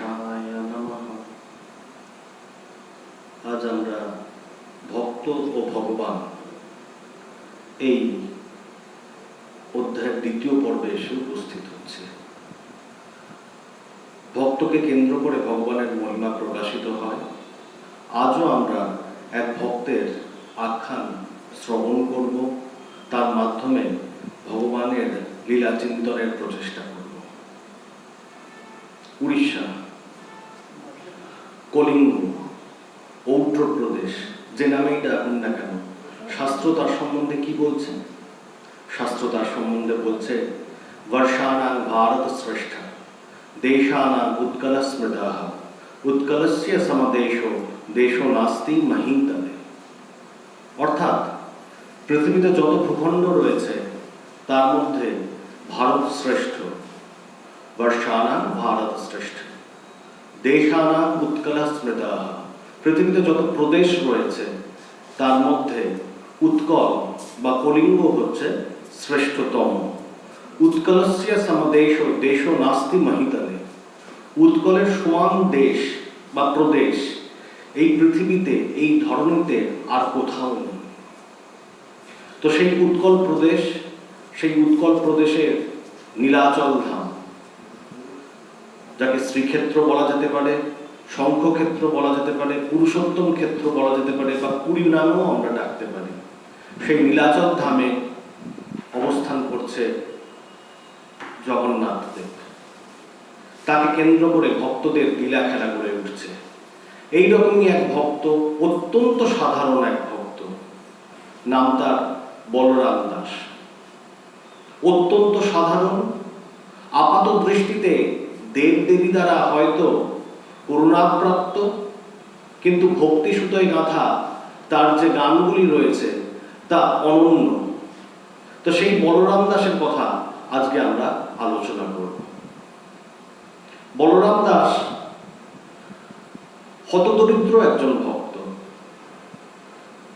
গণেশায় নমঃ। আজ আমরা ভক্ত ও ভগবান এই অধ্যায়ের দ্বিতীয় পর্বে এসে উপস্থিত হচ্ছে। ভক্তকে কেন্দ্র করে ভগবানের মহিমা প্রকাশিত হয়। আজও আমরা এক ভক্তের আখ্যান শ্রবণ করব, তার মাধ্যমে ভগবানের লীলা চিন্তনের প্রচেষ্টা করব। উড়িষ্যা, কলিঙ্গ, ঔড্র প্রদেশ, যে নামেই ডাকুন না কেন, শাস্ত্র তার সম্বন্ধে কি বলছে? শাস্ত্র তার সম্বন্ধে বলছে, বর্ষানাং ভারত শ্রেষ্ঠ, দেশানাং উৎকল স্মৃতাঃ, উৎকলস্য সমদেশো দেশো নাস্তি মহীতলে। অর্থাৎ পৃথিবীতে যত ভূখণ্ড রয়েছে তার মধ্যে ভারত শ্রেষ্ঠ। বর্ষানাং ভারত শ্রেষ্ঠ, দেশানাং উৎকল স্মৃতাঃ, পৃথিবীতে যত প্রদেশ রয়েছে তার মধ্যে উৎকল বা কলিঙ্গ হচ্ছে শ্রেষ্ঠতম। উৎকলস্য সমদেশো দেশো নাস্তি মহীতলে, উৎকলের সমান দেশ বা প্রদেশ এই পৃথিবীতে, এই ধরনীতে আর কোথাও নেই। তো সেই উৎকল প্রদেশের নীলাচল ধাম, যাকে শ্রীক্ষেত্র বলা যেতে পারে, শঙ্খক্ষেত্র বলা যেতে পারে, পুরুষোত্তম ক্ষেত্র বলা যেতে পারে, বা পুরী নামেও আমরা ডাকতে পারি, সেই নীলাচল ধামে অবস্থান করছে জগন্নাথ দেব। তাকে কেন্দ্র করে ভক্তদের লীলা খেলা গড়ে উঠছে। এইরকমই এক ভক্ত, অত্যন্ত সাধারণ এক ভক্ত, নাম তার বলরাম দাস। অত্যন্ত সাধারণ, আপাত দৃষ্টিতে দেব দেবী দ্বারা হয়তো করুণাপ্রাপ্ত, কিন্তু ভক্তি সুতোয় গাঁথা তার যে গানগুলি রয়েছে তা অনন্য। তো সেই বলরাম দাসের কথা আজকে আমরা আলোচনা করব। বলরাম দাস হতদরিদ্র একজন ভক্ত।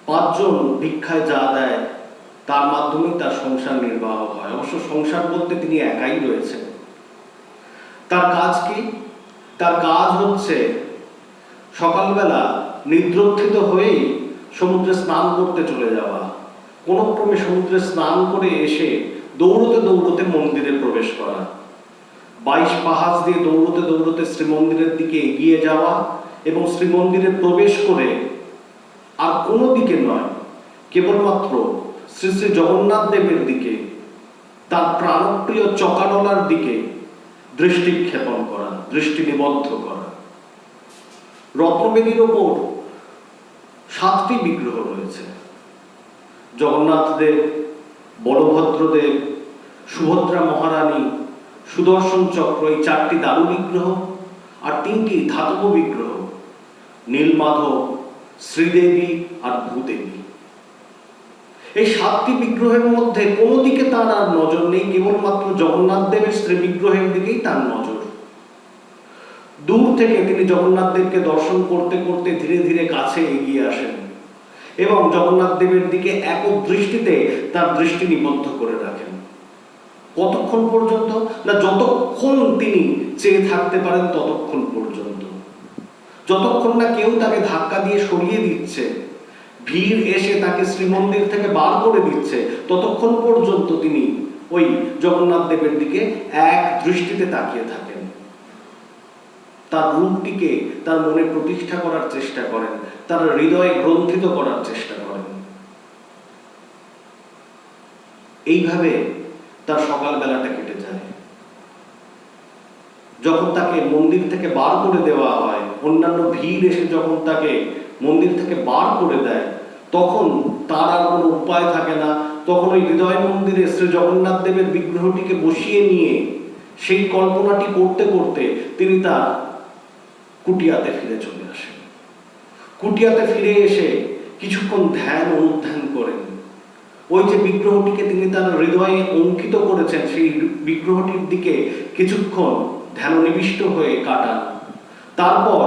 5 জন ভিক্ষায় যা দেয় তার মাধ্যমে তার সংসার নির্বাহ হয়। অবশ্য সংসার বলতে তিনি একাই রয়েছেন। তার কাজ কি? তার কাজ হচ্ছে সকালবেলা নিদ্রোত্থিত হয়েই সমুদ্রে স্নান করতে চলে যাওয়া, কোন ক্রমে সমুদ্রে স্নান করে এসে দৌড়তে দৌড়তে মন্দিরে প্রবেশ করা, 22 পাহাড় দিয়ে দৌড়তে দৌড়তে শ্রীমন্দিরের দিকে এগিয়ে যাওয়া এবং শ্রীমন্দিরে প্রবেশ করে আর কোনো দিকে নয়, কেবলমাত্র শ্রী শ্রী জগন্নাথ দেবের দিকে, তার প্রাণপ্রিয় চকাডলার দিকে দৃষ্টিক্ষেপণ করা, দৃষ্টি নিবদ্ধ করা। রত্নবেদীর ওপর 7টি বিগ্রহ রয়েছে। জগন্নাথ দেব, বলভদ্র দেব, সুভদ্রা মহারানী, সুদর্শন চক্র, এই 4টি দারু বিগ্রহ আর 3টি ধাতব বিগ্রহ, নীলমাধব, শ্রীদেবী আর ভূদেবী। এই 7টি বিগ্রহের মধ্যে কোনো দিকে তার আর নজর নেই, কেবলমাত্র জগন্নাথ দেবের শ্রী বিগ্রহের দিকেই তার নজর। দূর থেকে তিনি জগন্নাথ দেবকে দর্শন করতে করতে ধীরে ধীরে কাছে এগিয়ে আসেন এবং জগন্নাথ দেবের দিকে একক দৃষ্টিতে তার দৃষ্টি নিবদ্ধ করে রাখেন। কতক্ষণ পর্যন্ত? না, যতক্ষণ তিনি চেয়ে থাকতে পারেন ততক্ষণ পর্যন্ত। যতক্ষণ না কেউ তাকে ধাক্কা দিয়ে সরিয়ে দিচ্ছে, ভিড় এসে তাকে শ্রীমন্দির থেকে বার করে দিচ্ছে, ততক্ষণ পর্যন্ত তিনি ওই জগন্নাথ দেবের দিকে এক দৃষ্টিতে তাকিয়ে থাকেন। তার রূপটিকে তার মনে প্রতিষ্ঠা করার চেষ্টা করেন, তার হৃদয়ে গ্রন্থিত করার চেষ্টা করেন। এইভাবে তার সকালবেলাটা কেটে যায়। যখন তাকে মন্দির থেকে বার করে দেওয়া হয়, অন্যান্য ভিড় এসে যখন তাকে মন্দির থেকে বার করে দেয়, তখন তার আর কোনো উপায় থাকে না। তখন ওই হৃদয় মন্দিরে শ্রী জগন্নাথ দেবের বিগ্রহটিকে বসিয়ে নিয়ে সেই কল্পনাটি করতে করতে তিনি তার কুটিয়াতে ফিরে চলে আসেন। কুটিয়াতে ফিরে এসে কিছুক্ষণ ধ্যান অনুধ্যান করেন। ওই যে বিগ্রহটিকে তিনি তার হৃদয়ে অঙ্কিত করেছেন, সেই বিগ্রহটির দিকে কিছুক্ষণ ধ্যাননিবিষ্ট হয়ে কাটান। তারপর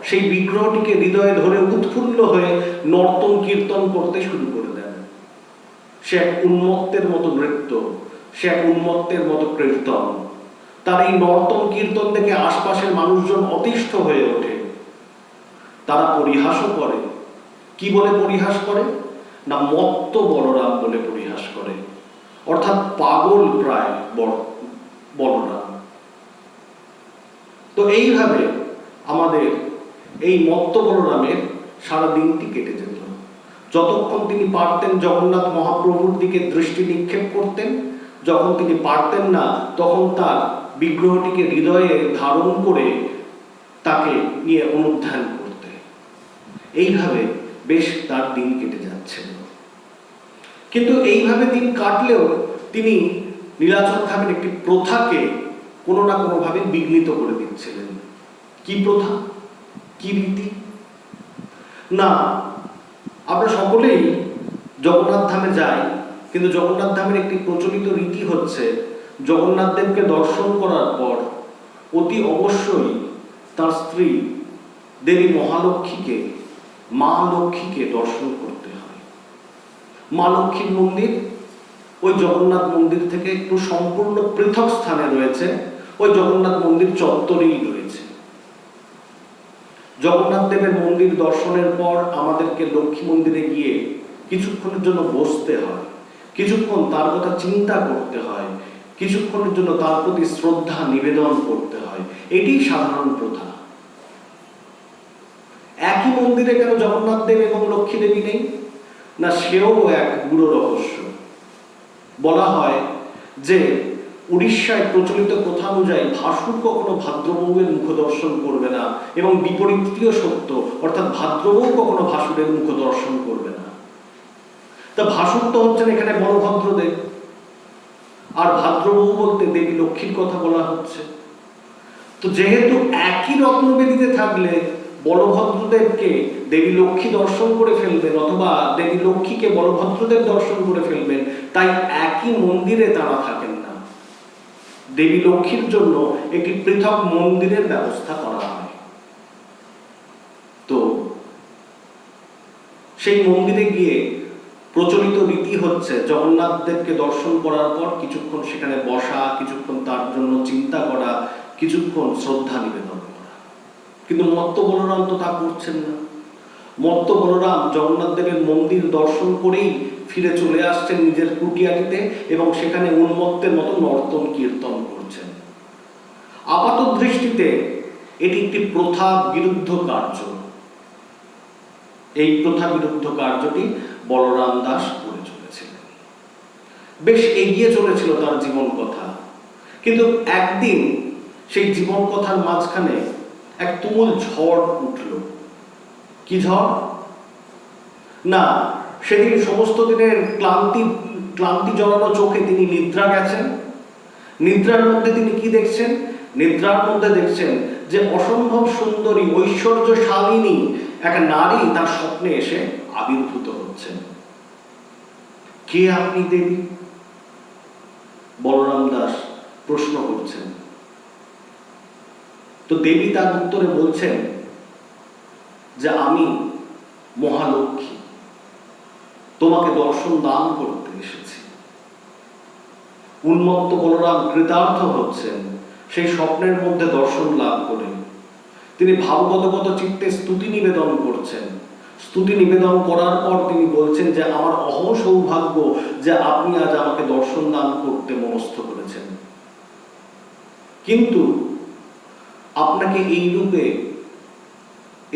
সেই বিগ্রহটিকে হৃদয়ে ধরে উৎফুল্ল হয়ে নর্তন কীর্তন করতে শুরু করে দেন। সে এক উন্মত্তের মতো নৃত্য, সে এক উন্মত্তের মতো কীর্তন। তার এই নর্তন কীর্তন দেখে আশপাশের মানুষজন অতিষ্ঠ হয়ে ওঠে। তারা পরিহাসও করে। কি বলে পরিহাস করে? না, মত্ত বলরাম বলে পরিহাস করে, অর্থাৎ পাগল প্রায় বলরাম। তো এইভাবে আমাদের এই মত্ত বলরামের সারা দিনটি কেটে যেত। যতক্ষণ তিনি পারতেন জগন্নাথ মহাপ্রভুর দিকে দৃষ্টি নিক্ষেপ করতেন, যখন তিনি পারতেন না তখন তার বিগ্রহটিকে হৃদয়ে ধারণ করে তাকে নিয়ে অনুধ্যান করতে। এইভাবে বেশ তার দিন কেটে যাচ্ছিল। কিন্তু এইভাবে দিন কাটলেও তিনি নীলাচল ধামের একটি প্রথাকে কোনো না কোনোভাবে বিঘ্নিত করে দিচ্ছিলেন। কি প্রথা, কি রীতি? না, আমরা সকলেই জগন্নাথ ধামে যাই, কিন্তু জগন্নাথ ধামের একটি প্রচলিত রীতি হচ্ছে জগন্নাথ দেবকে দর্শন করার পর অতি অবশ্যই তার স্ত্রী দেবী মহালক্ষ্মীকে, মা লক্ষ্মীকে দর্শন করতে হয়। মা লক্ষ্মীর মন্দির ওই জগন্নাথ মন্দির থেকে একটু সম্পূর্ণ পৃথক স্থানে রয়েছে, ওই জগন্নাথ মন্দির চত্বরেই রয়েছে। জগন্নাথ দেবের মন্দির দর্শনের পর আমাদেরকে লক্ষ্মী মন্দিরে গিয়ে কিছুক্ষণের জন্য বসতে হয়, কিছুক্ষণ তার কথা চিন্তা করতে হয়, কিছুক্ষণের জন্য তার প্রতি শ্রদ্ধা নিবেদন করতে হয়। এটি সাধারণ প্রথা। একই মন্দিরে কেন জগন্নাথ দেব এবং লক্ষ্মী দেবী নেই? না, সেও এক গুরু রহস্য। বলা হয় যে উড়িষ্যায় প্রচলিত প্রথা অনুযায়ী ভাসুর কখনো ভাদ্রবউয়ের মুখ দর্শন করবে না, এবং বিপরীতটিও সত্য, অর্থাৎ ভাদ্রবউ কখনো ভাসুরের মুখ দর্শন করবে না। তা ভাসুর তো হচ্ছেন এখানে বলভদ্রদেব, আর ভাদ্রবউ বলতে দেবী লক্ষ্মীর কথা বলা হচ্ছে। তো যেহেতু একই রত্নবেদিতে থাকলে বলভদ্রদেবকে দেবী লক্ষ্মী দর্শন করে ফেলবেন, অথবা দেবী লক্ষ্মীকে বলভদ্রদেব দর্শন করে ফেলবেন, তাই একই মন্দিরে তারা থাকেন না। দেবী লক্ষ্মীর জন্য একটি পৃথক মন্দিরের ব্যবস্থা করা হয়। তো সেই মন্দিরে গিয়ে প্রচলিত রীতি হচ্ছে জগন্নাথ দেবকে দর্শন করার পর কিছুক্ষণ সেখানে বসা, কিছুক্ষণ তার জন্য চিন্তা করা, কিছুক্ষণ শ্রদ্ধা নিবেদন করা। কিন্তু মত্ত বলরাম তো তা করছেন না। মত্ত বলরাম জগন্নাথ দেবের মন্দির দর্শন করেই ফিরে চলে আসছেন নিজের কুটিয়াটিতে, এবং সেখানে উন্মত্তের মতো নর্তন কীর্তন করছেন। আপাত দৃষ্টিতে এটি একটি প্রথা বিরুদ্ধ কার্য। এই প্রথা বিরুদ্ধ কার্যটি বলরাম দাস করে চলেছিলেন। বেশ এগিয়ে চলেছিল তার জীবন কথা। কিন্তু একদিন সেই জীবন কথার মাঝখানে এক তুমুল ঝড় উঠল। কি ঝড়? না, সেদিন সমস্ত দিনের ক্লান্তি জড়ানো চোখে তিনি নিদ্রা গেছেন। নিদ্রার মধ্যে তিনি কি দেখছেন? নিদ্রার মধ্যে দেখছেন যে অসম্ভব সুন্দরী, ঐশ্বর্যশালিনী এক নারী তার স্বপ্নে এসে আবির্ভূত হচ্ছেন। কে আপনি দেবী? বলরাম দাস প্রশ্ন করছেন। তো দেবী তার উত্তরে বলছেন যে আমি মহালক্ষ্মী, তোমাকে দর্শন দান করতে এসেছি। উন্মত্ত বলরাম কৃতার্থ হচ্ছেন সেই স্বপ্নের মধ্যে দর্শন লাভ করে। তিনি ভাবগতগত চিত্তে স্তুতি নিবেদন করছেন। স্তুতি নিবেদন করার পর তিনি বলছেন যে আমার অহম সৌভাগ্য যে আপনি আজ আমাকে দর্শন দান করতে মনস্থ করেছেন, কিন্তু আপনাকে এই রূপে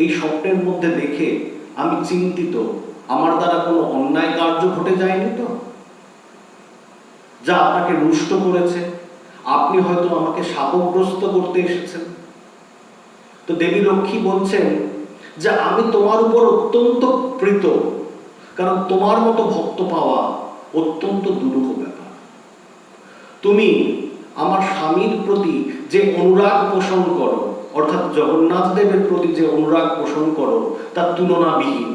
এই স্বপ্নের মধ্যে দেখে আমি চিন্তিত, আমার দ্বারা কোনো অন্যায় কার্য ঘটে যায়নি তো, যা আপনাকে রুষ্ট করেছে? আপনি হয়তো আমাকে শাপগ্রস্ত করতে এসেছেন। তো দেবী লক্ষ্মী বলছেন যে আমি তোমার উপর অত্যন্ত প্রীত, কারণ তোমার মতো ভক্ত পাওয়া অত্যন্ত দুরূহ ব্যাপার। তুমি আমার স্বামীর প্রতি যে অনুরাগ পোষণ করো, অর্থাৎ জগন্নাথ দেবের প্রতি যে অনুরাগ পোষণ করো, তা তুলনাবিহীন,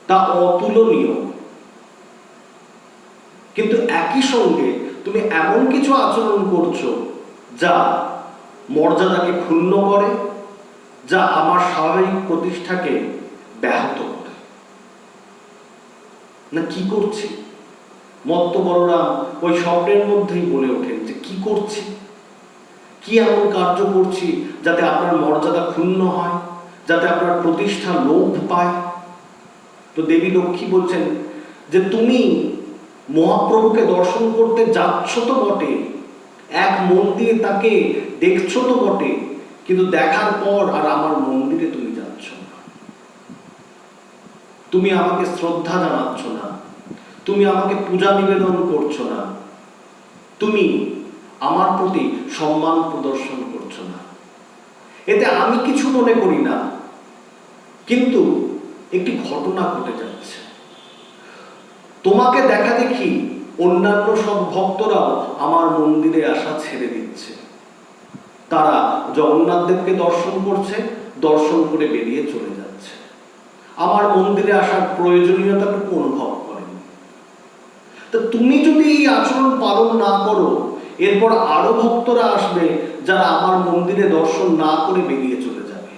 তা অতুলনীয়। কিন্তু একই সঙ্গে তুমি এমন কিছু আচরণ করছো যা মর্যাদাকে ক্ষুণ্ণ করে, যা আমার স্বাভাবিক প্রতিষ্ঠাকে ব্যাহত করে। না, কি করছি? মত্ত বলরাম ওই স্বপ্নের মধ্যেই বলে ওঠেন যে কি করছি, কি এমন কার্য করছি যাতে আপনার মর্যাদা ক্ষুণ্ণ হয়, যাতে আপনার প্রতিষ্ঠা লোভ পায়? তো দেবী লক্ষ্মী বলছেন যে তুমি মহাপ্রভুকে দর্শন করতে যাচ্ছ তো বটে, এক মন দিয়ে তাকে দেখছো তো বটে, কিন্তু দেখার পর আর আমার মন্দিরে তুমি যাচ্ছ না, তুমি আমাকে শ্রদ্ধা জানাচ্ছ না, তুমি আমাকে পূজা নিবেদন করছো না, তুমি আমার প্রতি সম্মান প্রদর্শন করছো না। এতে আমি কিছু মনে করি না, কিন্তু একটি ঘটনা ঘটে যাচ্ছে। তোমাকে দেখা দেখি অন্যান্য সব ভক্তরাও আমার মন্দিরে আসা ছেড়ে দিচ্ছে, তারা জগন্নাথ দেবকে দর্শন করছে, দর্শন করে বেরিয়ে চলে যাচ্ছে, আমার মন্দিরে আসার প্রয়োজনীয়তাটুকু অনুভব করেন। তো তুমি যদি এই আচরণ পালন না করো, এরপর আরো ভক্তরা আসবে যারা আমার মন্দিরে দর্শন না করে বেরিয়ে চলে যাবে।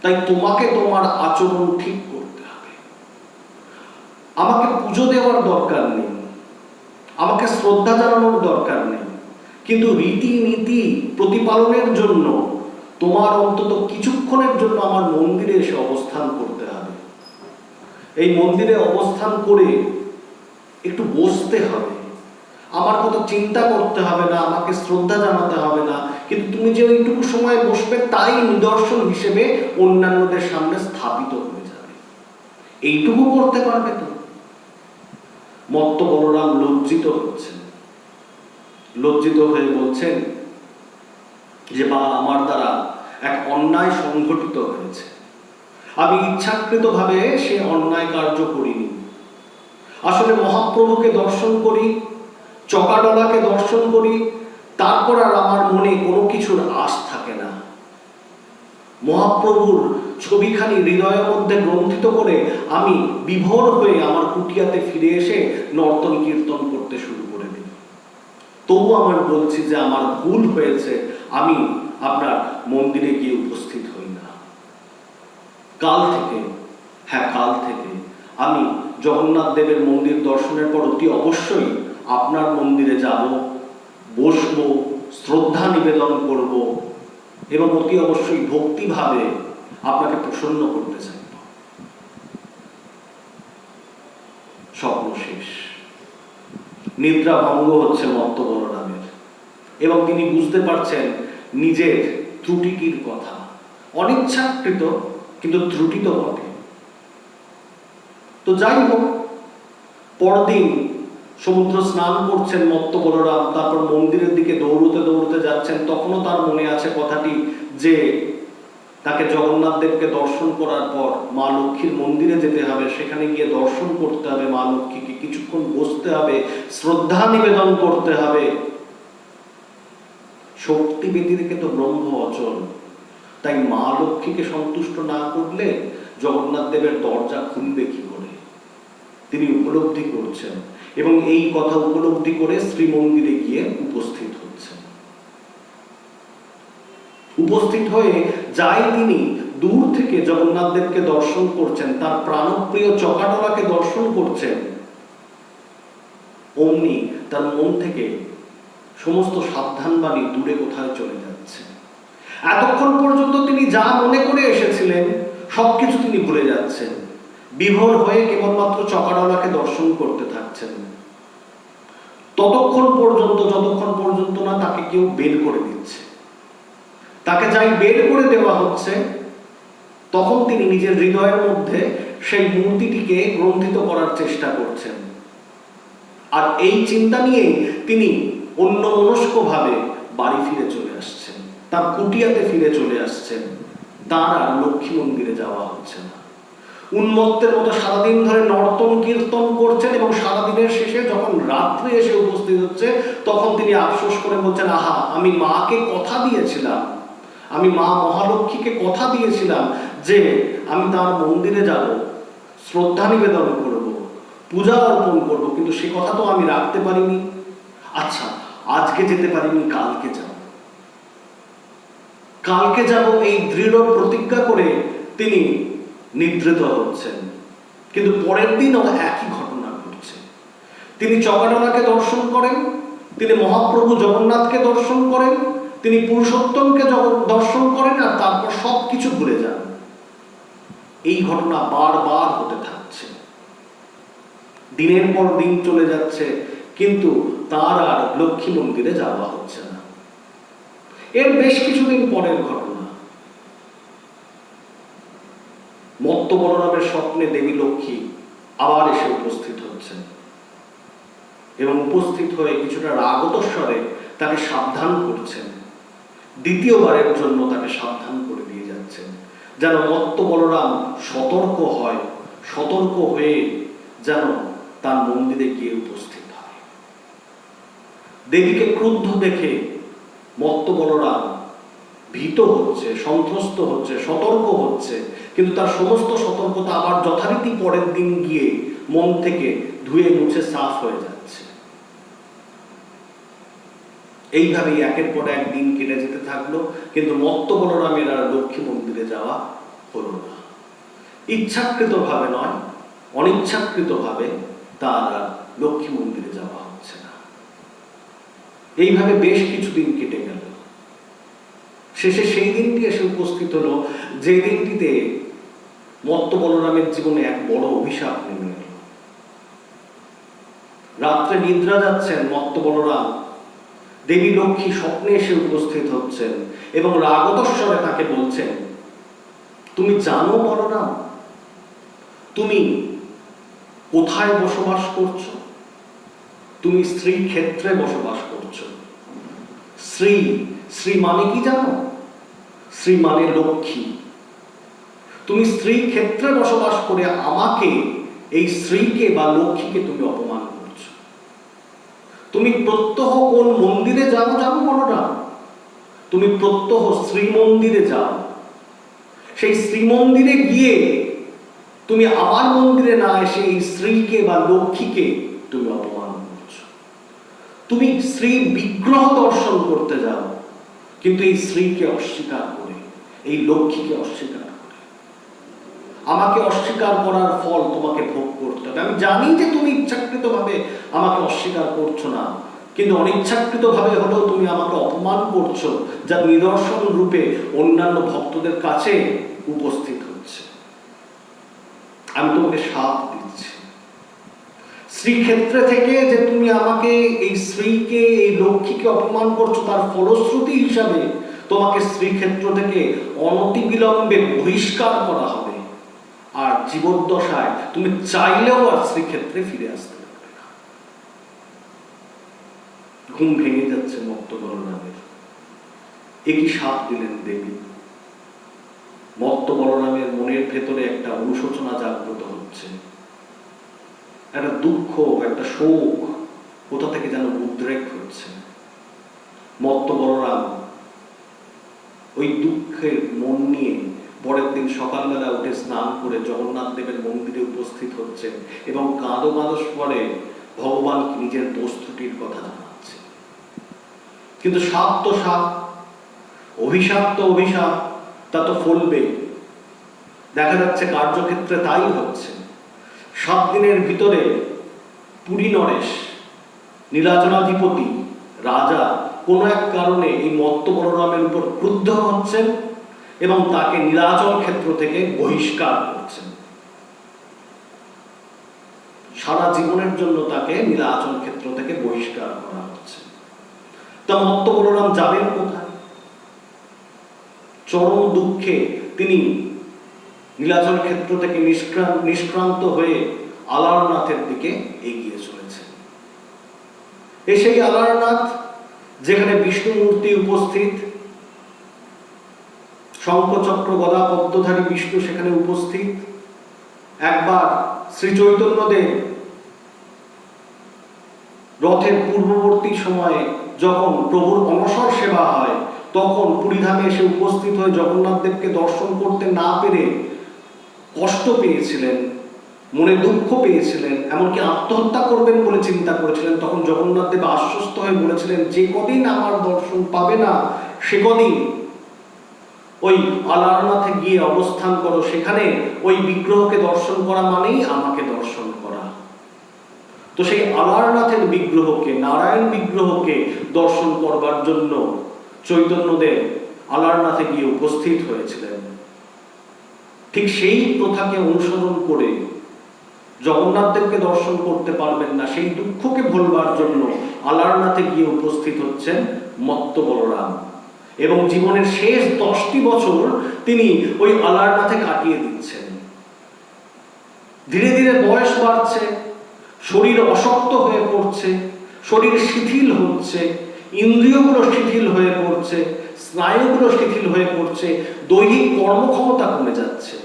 তাই তোমাকে তোমার আচরণ ঠিক করতে হবে। আমাকে পুজো দেওয়ার দরকার নেই, আমাকে শ্রদ্ধা জানানোর দরকার নেই, কিন্তু রীতিনীতি প্রতিপালনের জন্য তোমার অন্তত কিছুক্ষণের জন্য আমার মন্দিরে এসে অবস্থান করতে হবে। এই মন্দিরে অবস্থান করে একটু বসতে হবে, আমার কথা চিন্তা করতে হবে না, আমাকে শ্রদ্ধা জানাতে হবে না, কিন্তু তুমি যে ওইটুকু সময় বসবে তাই নিদর্শন হিসেবে অন্যান্যদের সামনে স্থাপিত হয়ে যাবে। এইটুকু করতে পারবে তো? মত্ত বলরাম লজ্জিত হচ্ছেন, লজ্জিত হয়ে বলছেন যে বা আমার দ্বারা এক অন্যায় সংঘটিত হয়েছে, আমি ইচ্ছাকৃতভাবে সে অন্যায় কার্য করিনি। আসলে মহাপ্রভুকে দর্শন করি, চকাডলাকে দর্শন করি, তারপর আর আমার মনে কোনো কিছুর আশ থাকে না। মহাপ্রভুর ছবিখানি হৃদয়ের মধ্যে গ্রন্থিত করে আমি বিভোর হয়ে আমার কুটিয়াতে ফিরে এসে নর্তন কীর্তন করতে শুরু করে দিই। তবু আমার বলছি যে আমার ভুল হয়েছে, আমি আপনার মন্দিরে গিয়ে উপস্থিত হই না। কাল থেকে আমি জগন্নাথ দেবের মন্দির দর্শনের পর অতি অবশ্যই আপনার মন্দিরে যাব, বসবো, শ্রদ্ধা নিবেদন করব এবং অতি অবশ্যই ভক্তিভাবে আপনাকে প্রসন্ন করতে চাইব। স্বপ্ন শেষ, নিদ্রা ভঙ্গ হচ্ছে মত্ত বলরামের, এবং তিনি বুঝতে পারছেন নিজের ত্রুটিটির কথা। অনিচ্ছাকৃত, কিন্তু ত্রুটি তো বটে। তো যাই হোক, পরদিন সমুদ্র স্নান করছেন মত্ত বলরাম, তারপর মন্দিরের দিকে দৌড়তে দৌড়তে যাচ্ছেন। তখনও তার মনে আছে কথাটি যে তাকে জগন্নাথ দেবকে দর্শন করার পর মা লক্ষ্মীর মন্দিরে যেতে হবে, সেখানে গিয়ে দর্শন করতে হবে মা লক্ষ্মীকে, কিছুক্ষণ বসতে হবে, শ্রদ্ধা নিবেদন করতে হবে। শক্তি ব্যতিরেকে তো ব্রহ্ম অচল, তাই মা লক্ষ্মীকে সন্তুষ্ট না করলে জগন্নাথ দেবের দরজা খুলবে কি করে, তিনি উপলব্ধি করছেন এবং এই কথা উপলব্ধি করে শ্রীমন্দিরে গিয়ে উপস্থিত হচ্ছেন। উপস্থিত হয়ে যাই তিনি দূর থেকে জগন্নাথ দেবকে দর্শন করছেন, তার প্রাণপ্রিয় চকাডলাকে দর্শন করছেন, অমনি তার মন থেকে সমস্ত সাবধান বাণী দূরে কোথায় চলে যাচ্ছে। এতক্ষণ পর্যন্ত তিনি যা মনে করে এসেছিলেন সবকিছু তিনি ভুলে যাচ্ছেন, বিভোর হয়ে কেবলমাত্র চকাডলাকে দর্শন করতে থাকছেন, ততক্ষণ পর্যন্ত যতক্ষণ পর্যন্ত না তাকে কেউ বের করে দিচ্ছে। তাকে যাই বের করে দেওয়া হচ্ছে, তখন তিনি নিজের হৃদয়ের মধ্যে সেই মূর্তিটিকে গ্রন্থিত করার চেষ্টা করছেন। আর এই চিন্তা নিয়ে তিনি অন্যমনস্কভাবে বাড়ি ফিরে চলে আসছেন, তার কুটিয়াতে ফিরে চলে আসছেন। তার আর লক্ষ্মী মন্দিরে যাওয়া হচ্ছে না। উন্মত্তের মতো সারাদিন ধরে নর্তন কীর্তন করছেন এবং সারাদিনের শেষে যখন রাত্রে এসে উপস্থিত হচ্ছে, তখন তিনি আফসোস করে বলছেন, আহা, আমি মাকে কথা দিয়েছিলাম, আমি মা মহালক্ষ্মীকে কথা দিয়েছিলাম যে আমি তার মন্দিরে যাব, শ্রদ্ধা নিবেদন করব, পূজা অর্পণ করব, কিন্তু সে কথা তো আমি রাখতে পারিনি। আচ্ছা, আজকে যেতে পারিনি, কালকে যাব এই দৃঢ় প্রতিজ্ঞা করে তিনি নিদ্রিত হচ্ছেন। কিন্তু পরের দিনও একই ঘটনা ঘটছে। তিনি চকাডলাকে দর্শন করেন, তিনি মহাপ্রভু জগন্নাথকে দর্শন করেন, তিনি পুরুষোত্তমকে দর্শন করেন, আর তারপর সবকিছু ভুলে যান। এই ঘটনা বারবার হতে থাকছে। দিনের পর দিন চলে যাচ্ছে, কিন্তু তার আর লক্ষ্মী মন্দিরে যাওয়া হচ্ছে না। এর বেশ কিছুদিন পরের ঘটনা। মত্ত বলরামের স্বপ্নে দেবী লক্ষ্মী আবার এসে উপস্থিত হচ্ছেন এবং উপস্থিত হয়ে কিছুটা রাগত স্বরে তাকে সাবধান করছেন। দ্বিতীয়বারের জন্য তাকে সাবধান করে দিয়ে যাচ্ছেন, যেন মত্ত বলরাম সতর্ক হয়, সতর্ক হয়ে যেন তার মন্দিরে গিয়ে উপস্থিত হয়। দেবীকে ক্রুদ্ধ দেখে মত্ত বলরাম ভীত হচ্ছে, সন্ত্রস্ত হচ্ছে, সতর্ক হচ্ছে, কিন্তু তার সমস্ত সতর্কতা আবার যথারীতি পরের দিন গিয়ে মন থেকে ধুয়ে মুছে সাফ হয়ে যাচ্ছে। এইভাবেই একের পর এক দিন কেটে যেতে থাকলো, কিন্তু মত্ত বলরামের আর লক্ষ্মী মন্দিরে যাওয়া হলো না। ইচ্ছাকৃত ভাবে নয়, অনিচ্ছাকৃত ভাবে তার আর লক্ষ্মী মন্দিরে যাওয়া হচ্ছে না। এইভাবে বেশ কিছুদিন কেটে গেল। শেষে সেই দিনটি এসে উপস্থিত হলো, যে দিনটিতে মত্ত বলরামের জীবনে এক বড় অভিশাপ নেমে এল। রাত্রে নিদ্রা যাচ্ছেন মত্ত বলরাম, দেবী লক্ষ্মী স্বপ্নে এসে উপস্থিত হচ্ছেন এবং রাগত স্বরে তাকে বলছেন, তুমি জানো বলরাম, তুমি কোথায় বসবাস করছো? তুমি স্ত্রী ক্ষেত্রে বসবাস করছো। শ্রী, শ্রী মানে কি জানো? শ্রী মানে লক্ষ্মী। তুমি স্ত্রী ক্ষেত্রে বসবাস করে আমাকে, এই স্ত্রীকে বা লক্ষ্মীকে তুমি অপমান করছো। তুমি প্রত্যহ কোন মন্দিরে যাও জানো বলরাম? তুমি প্রত্যহ শ্রী মন্দিরে যাও। সেই শ্রী মন্দিরে গিয়ে তুমি আমার মন্দিরে না এসে এই স্ত্রীকে বা লক্ষ্মীকে তুমি অপমান করছো। তুমি শ্রী বিগ্রহ দর্শন করতে যাও, কিন্তু এই স্ত্রীকে অস্বীকার করে, এই লক্ষ্মীকে অস্বীকার করে। আমাকে অস্বীকার করার ফল তোমাকে ভোগ করতে হবে। আমি জানি যে তুমি ইচ্ছাকৃত ভাবে আমাকে অস্বীকার করছো না, কিন্তু অনিচ্ছাকৃত ভাবে হলেও তুমি আমাকে অপমান করছো, যা নিদর্শন রূপে অন্যান্য ভক্তদের কাছে উপস্থিত হচ্ছে। আমি তোমাকে শাপ দিচ্ছি, শ্রীক্ষেত্রে থেকে যে তুমি আমাকে, এই স্ত্রীকে, এই লক্ষ্মীকে অপমান করছো, তার ফলশ্রুতি হিসাবে তোমাকে শ্রীক্ষেত্র থেকে অনতিবিলম্বে বহিষ্কার করা হবে। আর জীবদ্দশায় তুমি চাইলেও আর শ্রীক্ষেত্রে ফিরে আসতে পারবে না। ঘুম ভেঙে যাচ্ছে মত্ত বলরামের। একই শাপ দিলেন দেবী। মত্ত বলরামের মনের ভেতরে একটা অনুশোচনা জাগ্রত হচ্ছে, একটা দুঃখ, একটা শোক কোথা থেকে যেন উদ্রেক হচ্ছে। মত্ত বলরাম ওই দুঃখের মন নিয়ে পরের দিন সকালবেলা উঠে স্নান করে জগন্নাথ দেবের মন্দিরে উপস্থিত হচ্ছেন এবং কাঁদো কাঁদো স্বরে ভগবানকে নিজের দোষ ত্রুটির কথা জানাচ্ছে। কিন্তু সাপ তো সাপ, অভিশাপ তো অভিশাপ, তা তো ফলবে। দেখা যাচ্ছে কার্যক্ষেত্রে তাই হচ্ছে। 7 দিনের ভিতরে পুরী নরেশ, নীলাচলাধিপতি রাজা, কোনো এক কারণে এই মত্ত বলরামের উপর ক্রুদ্ধ হচ্ছেন এবং তাকে নীলাচল ক্ষেত্র থেকে বহিষ্কার করছেন। সারা জীবনের জন্য তাকে নীলাচল ক্ষেত্র থেকে বহিষ্কার করা হচ্ছে। তা মত্ত বলরাম যাবেন কোথায়? চরম দুঃখে তিনি নীলাচল ক্ষেত্র থেকে নিষ্ক্রান্ত হয়ে আলারনাথের দিকে এগিয়ে চলেছেন। সেই আলারনাথ, যেখানে বিষ্ণু মূর্তি উপস্থিত, শঙ্খচক্র গদা পদ্মধারী বিষ্ণু সেখানে উপস্থিত। একবার শ্রী চৈতন্যদেব রথের পূর্ববর্তী সময়ে যখন প্রভুর অনসর সেবা হয়, তখন পুরীধামে এসে উপস্থিত হয়ে জগন্নাথ দেবকে দর্শন করতে না পেরে কষ্ট পেয়েছিলেন, মনে দুঃখ পেয়েছিলেন, এমনকি আত্মহত্যা করবেন বলে চিন্তা করেছিলেন। তখন জগন্নাথ দেব আশ্বস্ত হয়ে বলেছিলেন, যে কদিন আমার দর্শন পাবে না সে কদিন ওই আলারনাথে গিয়ে অবস্থান করো, সেখানে ওই বিগ্রহকে দর্শন করা মানেই আমাকে দর্শন করা। তো সেই আলারনাথের বিগ্রহকে, নারায়ণ বিগ্রহকে দর্শন করবার জন্য চৈতন্যদেব আলারনাথে গিয়ে উপস্থিত হয়েছিলেন। ঠিক সেই প্রথাকে অনুসরণ করে জগন্নাথদেবকে দর্শন করতে পারবেন না, সেই দুঃখকে ভুলবার জন্য আলারনাথে গিয়ে উপস্থিত হচ্ছেন মত্ত বলরাম, এবং জীবনের শেষ 10টি বছর তিনি ওই আলারনাথে কাটিয়ে দিচ্ছেন। ধীরে ধীরে বয়স বাড়ছে, শরীর অশক্ত হয়ে পড়ছে, শরীর শিথিল হচ্ছে, ইন্দ্রিয়গুলো শিথিল হয়ে পড়ছে, স্নায়ুগুলো শিথিল হয়ে পড়ছে, দৈহিক কর্মক্ষমতা কমে যাচ্ছে।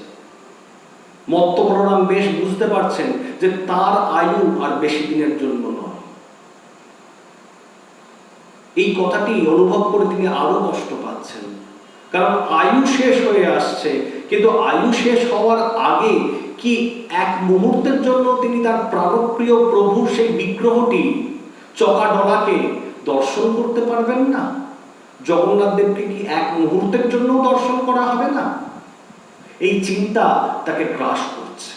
মত্ত বলরাম বেশ বুঝতে পারছেন যে তার আয়ু আর বেশি দিনের জন্য নয়। এই কথাটি অনুভব করে তিনি আরো কষ্ট পাচ্ছেন, কারণ আয়ু শেষ হয়ে আসছে, কিন্তু আয়ু শেষ হওয়ার আগে কি এক মুহূর্তের জন্য তিনি তার প্রাণপ্রিয় প্রভুর সেই বিগ্রহটি চকাডোলাকে দর্শন করতে পারবেন না? জগন্নাথ দেবকে কি এক মুহূর্তের জন্য দর্শন করা হবে না? এই চিন্তা তাকে গ্রাস করছে।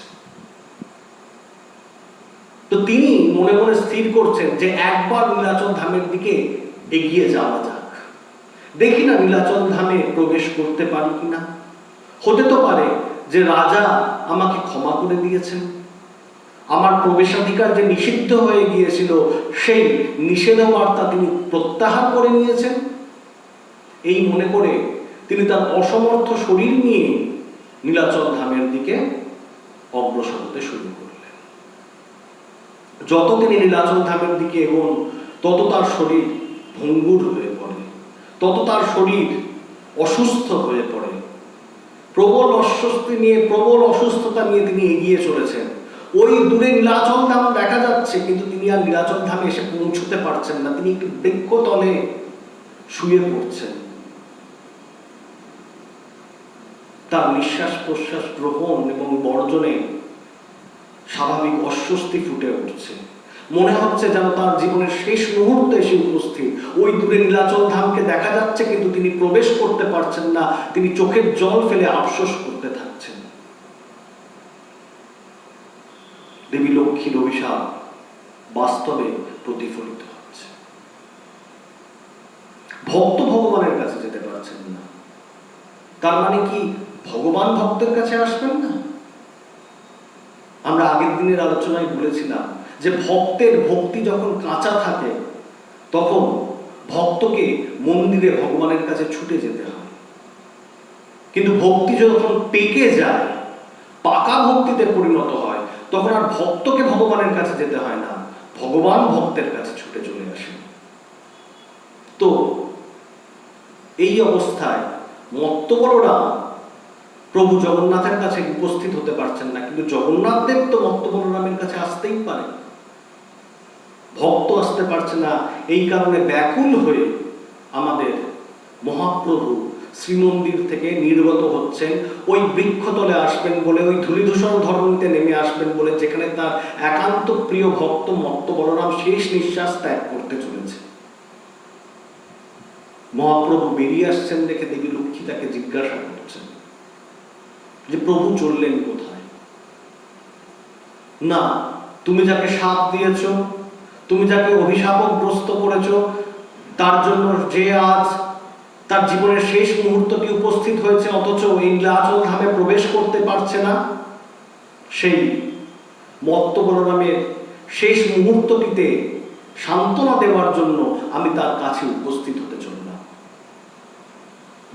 তো তিনি মনে মনে স্থির করছেন যে একবার নীলাচল ধামের দিকে এগিয়ে যাওয়া যাক, দেখি না নীলাচল ধামে প্রবেশ করতে পারি কিনা। হতে তো পারে যে রাজা আমাকে ক্ষমা করে দিয়েছেন, আমার প্রবেশাধিকার যে নিষিদ্ধ হয়ে গিয়েছিল সেই নিষেধাজ্ঞা তিনি প্রত্যাহার করে নিয়েছেন। এই মনে করে তিনি তার অসমর্থ শরীর নিয়ে নীলাচল ধামের দিকে অগ্রসর হতে শুরু করলেন। যত তিনি নীলাচল ধামের দিকে এগোন তত তার শরীর ভঙ্গুর হয়ে পড়ে, তত তার শরীর অসুস্থ হয়ে পড়ে। প্রবল অস্বস্তি নিয়ে, প্রবল অসুস্থতা নিয়ে তিনি এগিয়ে চলেছেন। ওই দূরে নীলাচল ধাম দেখা যাচ্ছে, কিন্তু তিনি আর নীলাচল ধামে এসে পৌঁছতে পারছেন না। তিনি একটি বৃক্ষতলে শুয়ে পড়ছেন। তার নিঃশ্বাস প্রশ্বাস গ্রহণ এবং বর্জনে স্বাভাবিক অস্বস্তি ফুটে উঠছে। মনে হচ্ছে যেন তার জীবনের শেষ মুহূর্তে এসে উপস্থিত। ওই দূরে নীলাচল ধামকে দেখা যাচ্ছে, কিন্তু তিনি প্রবেশ করতে পারছেন না। তিনি চোখের জল ফেলে আফসোস করতে থাকছেন। দেবী লক্ষ্মীর অভিশাপ বাস্তবে প্রতিফলিত হচ্ছে। ভক্ত ভগবানের কাছে যেতে পারছেন না, তার মানে কি ভগবান ভক্তের কাছে আসবেন না? আমরা আগের দিনের আলোচনায় বলেছিলাম যে ভক্তের ভক্তি যখন কাঁচা থাকে তখন ভক্তকে মন্দিরে ভগবানের কাছে ছুটে যেতে হয়, কিন্তু ভক্তি যখন পেকে যায়, পাকা ভক্তিতে পরিণত হয়, তখন আর ভক্তকে ভগবানের কাছে যেতে হয় না, ভগবান ভক্তের কাছে ছুটে চলে আসে। তো এই অবস্থায় মত্ত বলরাম প্রভু জগন্নাথের কাছে উপস্থিত হতে পারছেন না, কিন্তু জগন্নাথ দেব তো মত্ত বলরামের কাছে আসতেই পারে। ভক্ত আসতে পারছে না, এই কারণে ব্যাকুল হয়ে আমাদের মহাপ্রভু শ্রীমন্দির থেকে নির্গত হচ্ছেন। ওই বৃক্ষতলে আসবেন বলে, ওই ধূলিধূসর ধরণীতে নেমে আসবেন বলে, যেখানে তার একান্ত প্রিয় ভক্ত মত্ত বলরাম শেষ নিঃশ্বাস ত্যাগ করতে চলেছে। মহাপ্রভু বেরিয়ে আসছেন দেখে দেবী লক্ষ্মী তাকে জিজ্ঞাসা করছেন যে প্রভু চললেন কোথায়? না, তুমি যাকে শাপ দিয়েছ, তুমি যাকে অভিশাপগ্রস্ত করেছ, তার জন্য যে আজ তার জীবনের শেষ মুহূর্তটি উপস্থিত হয়েছে, অথচ এই নীলাচল ধামে প্রবেশ করতে পারছে না, সেই মত্ত বলরামের শেষ মুহূর্তটিতে সান্ত্বনা দেওয়ার জন্য আমি তার কাছে উপস্থিত হতে চললাম।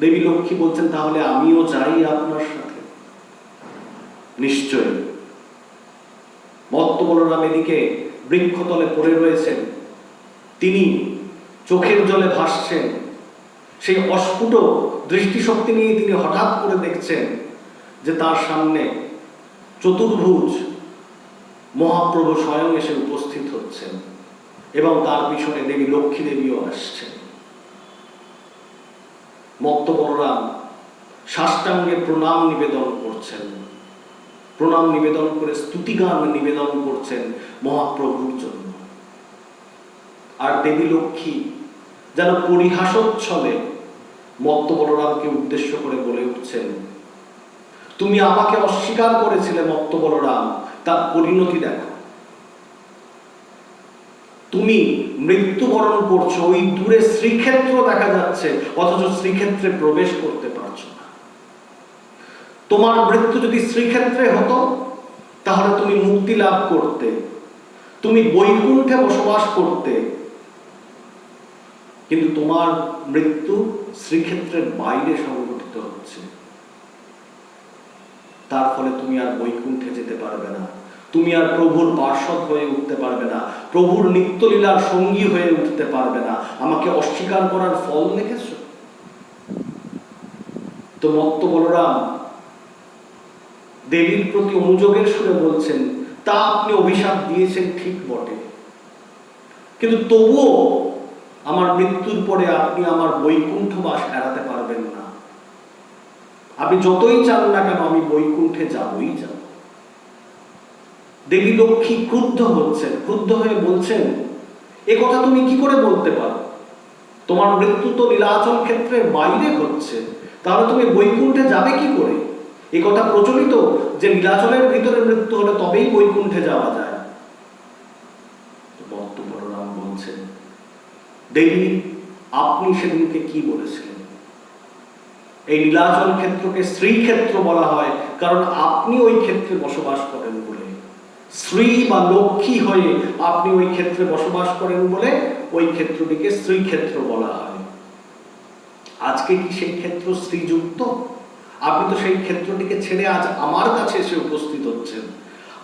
দেবী লক্ষ্মী বলছেন, তাহলে আমিও যাই আপনার সাথে। নিশ্চয়। মত্ত বলরাম এদিকে বৃক্ষতলে পড়ে রয়েছেন, তিনি চোখের জলে ভাসছেন। সেই অস্ফুট দৃষ্টিশক্তি নিয়ে তিনি হঠাৎ করে দেখছেন যে তার সামনে চতুর্ভুজ মহাপ্রভু স্বয়ং এসে উপস্থিত হচ্ছেন, এবং তার পিছনে দেবী লক্ষ্মী দেবীও আসছেন। মত্ত বলরাম সাষ্টাঙ্গে প্রণাম নিবেদন করছেন, প্রণাম নিবেদন করে স্তুতিগান নিবেদন করছেন মহাপ্রভুর জন্য। আর দেবী লক্ষ্মী যেন পরিহাসচ্ছলে মত্ত বলরামকে উদ্দেশ্য করে বলে উঠছেন, তুমি আমাকে অস্বীকার করেছিলে মত্ত বলরাম, তার পরিণতি দেখো। তুমি মৃত্যুবরণ করছো, ওই দূরে শ্রীক্ষেত্র দেখা যাচ্ছে, অথচ শ্রীক্ষেত্রে প্রবেশ করতে পারছো না। তোমার মৃত্যু যদি শ্রীক্ষেত্রে হতো, তাহলে তুমি মুক্তি লাভ করতে, তুমি বৈকুণ্ঠে বসবাস করতে। কিন্তু তোমার মৃত্যু শ্রীক্ষেত্রের বাইরে সংঘটিত হচ্ছে। তার ফলে তুমি আর বৈকুণ্ঠে যেতে পারবে না, তুমি আর প্রভুর পার্ষদ হয়ে উঠতে পারবে না, প্রভুর নিত্যলীলার সঙ্গী হয়ে উঠতে পারবে না। আমাকে অস্বীকার করার ফল দেখেছ? তো মত্ত বলরাম দেবীর প্রতি অনুযোগের সুরে বলছেন, তা আপনি অভিশাপ দিয়েছেন ঠিক বটে, কিন্তু তবুও আমার মৃত্যুর পরে আপনি আমার বৈকুণ্ঠ বাস এড়াতে পারবেন না। আপনি যতই চান না কেন, আমি বৈকুণ্ঠে যাবই যাব। দেবী লক্ষ্মী ক্রুদ্ধ হচ্ছেন, ক্রুদ্ধ হয়ে বলছেন, এ কথা তুমি কি করে বলতে পারো? তোমার মৃত্যু তো নীলাচল ক্ষেত্রের বাইরে হচ্ছে, তাহলে তুমি বৈকুণ্ঠে যাবে কি করে? এ কথা প্রচলিত যে নীলাচলের ভিতরে মৃত্যু হলে তবেই বৈকুণ্ঠে যাওয়া যায়। মত্ত বলরাম বলছেন, দেবী আপনি সেদিনকে কি বলেছিলেন? এই নীলাচল ক্ষেত্রকে শ্রীক্ষেত্র বলা হয় কারণ আপনি ওই ক্ষেত্রে বসবাস করেন বলে। শ্রী বা লক্ষ্মী হয়ে আপনি ওই ক্ষেত্রে বসবাস করেন বলে ওই ক্ষেত্রটিকে শ্রীক্ষেত্র বলা হয়। আজকে কি সেই ক্ষেত্র শ্রীযুক্ত? আপনি তো সেই ক্ষেত্রটিকে ছেড়ে আজ আমার কাছে এসে উপস্থিত হচ্ছেন।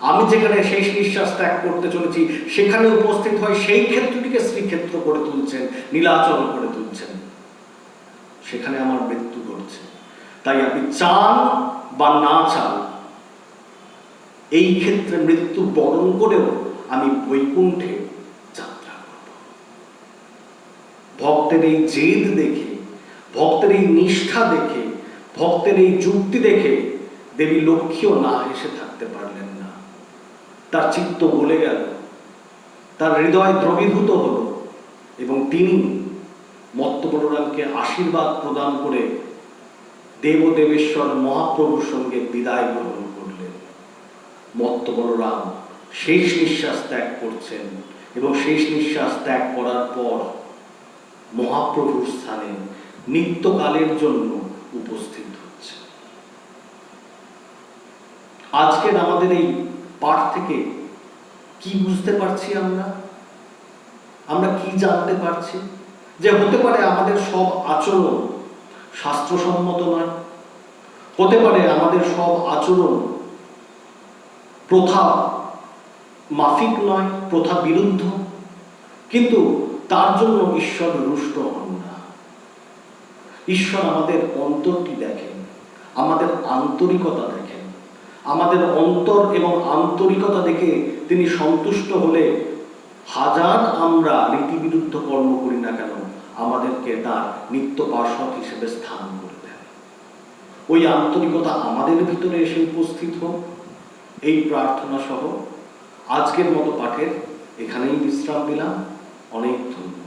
আমি যেখানে শেষ নিঃশ্বাস ত্যাগ করতে চলেছি, সেখানে উপস্থিত হয় সেই ক্ষেত্রটিকে শ্রীক্ষেত্র করে তুলছেন, নীলাচল করে তুলছেন। সেখানে আমার মৃত্যু ঘটছে। তাই আপনি চান বা না চান, এই ক্ষেত্রে মৃত্যু বরণ করেও আমি বৈকুণ্ঠে যাত্রা করব। ভক্তের এই জেদ দেখে, ভক্তের এই নিষ্ঠা দেখে, ভক্তের এই যুক্তি দেখে দেবী লক্ষ্মীও না হেসে থাকতে পারলেন না। তার চিত্ত গলে গেল, তার হৃদয় দ্রবীভূত হল এবং তিনি মত্ত বলরামকে আশীর্বাদ প্রদান করে দেবদেবেশ্বর মহাপ্রভুর সঙ্গে বিদায় গ্রহণ করলেন। মত্ত বলরাম শেষ নিঃশ্বাস ত্যাগ করছেন এবং শেষ নিঃশ্বাস ত্যাগ করার পর মহাপ্রভুর স্থানে নিত্যকালের জন্য উপস্থিত হচ্ছে। আজকের আমাদের এই পাঠ থেকে কি বুঝতে পারছি আমরা কি জানতে পারছি? যে হতে পারে আমাদের সব আচরণ শাস্ত্রসম্মত নয়, হতে পারে আমাদের সব আচরণ প্রথা মাফিক নয়, প্রথা বিরুদ্ধ, কিন্তু তার জন্য ঈশ্বর রুষ্ট হন না। ঈশ্বর আমাদের অন্তরটি দেখেন, আমাদের আন্তরিকতা দেখেন। আমাদের অন্তর এবং আন্তরিকতা দেখে তিনি সন্তুষ্ট হলে হাজার আমরা রীতিবিরুদ্ধ কর্ম করি না কেন, আমাদেরকে তার নিত্য পার্ষদ হিসেবে স্থান করে দেন। ওই আন্তরিকতা আমাদের ভিতরে এসে উপস্থিত হোক, এই প্রার্থনা সহ আজকের মতো পাঠের এখানেই বিশ্রাম দিলাম। অনেক ধন্যবাদ।